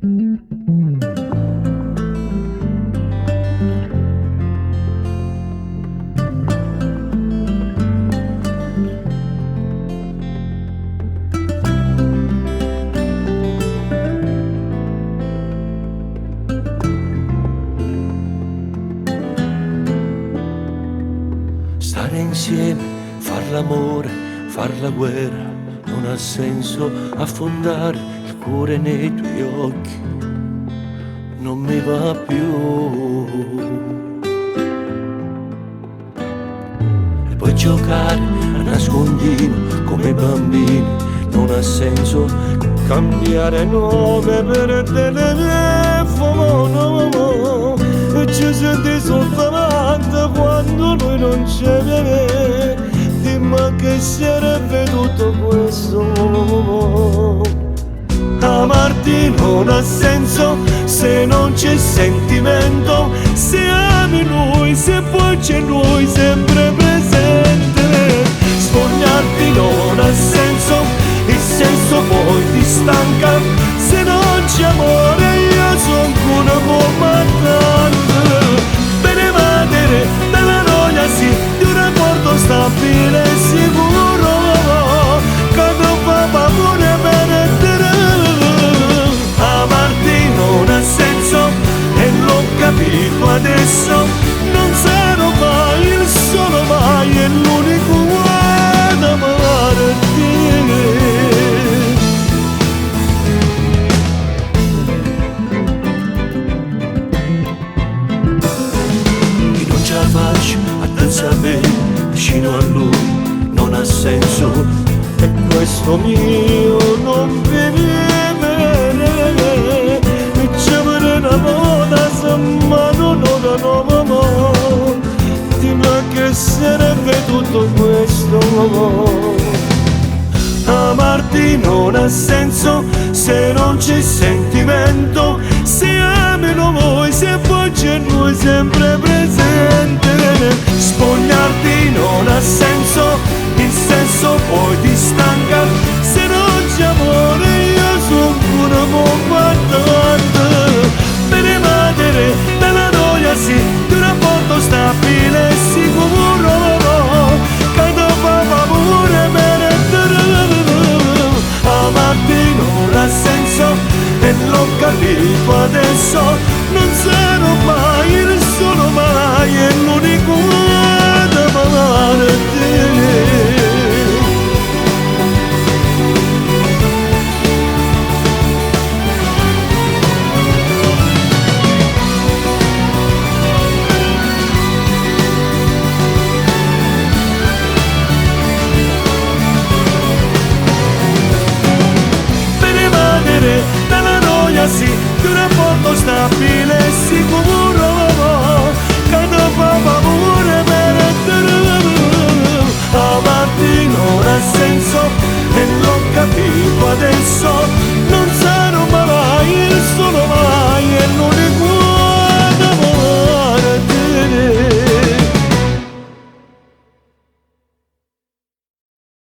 Stare insieme, far l'amore, far la guerra, non ha senso affondare il cuore nei tuoi occhi, non mi va più. E poi giocare a nascondino come bambini, non ha senso cambiare nome per telefono, no. E ci senti soltanto quando noi non c'è bene. Dimmi che sarebbe tutto questo. Amarti non ha senso se non c'è sentimento, se ami lui, se poi c'è lui sempre presente. Sfogliarti non ha senso, il senso poi ti stanca, se non c'è amore io sono una comandante. Bene madre della noia sì, di un rapporto stabile e sicuro, che non fa paura per amarti non ha senso e l'ho capito adesso, non sarò mai il solo, mai è l'unico ad amarti. Io non ce la faccio a danzare vicino a lui, non ha senso, e questo mio non viene. Che sarebbe tutto questo. Amarti non ha senso se non c'è sentimento, se ami lo vuoi, se poi c'è lui sempre presente. Spogliarti non ha senso, il senso poi ti stanca, se non c'è amore io sono una comandante. Bene madre della noia sì, di un rapporto stabile e sicuro, che non fa paura per amarti non ha senso e l'ho capito adesso, non sarò mai il solo, mai è l'unico ad amarti. Dalla noia sì, di un rapporto stabile e sicuro.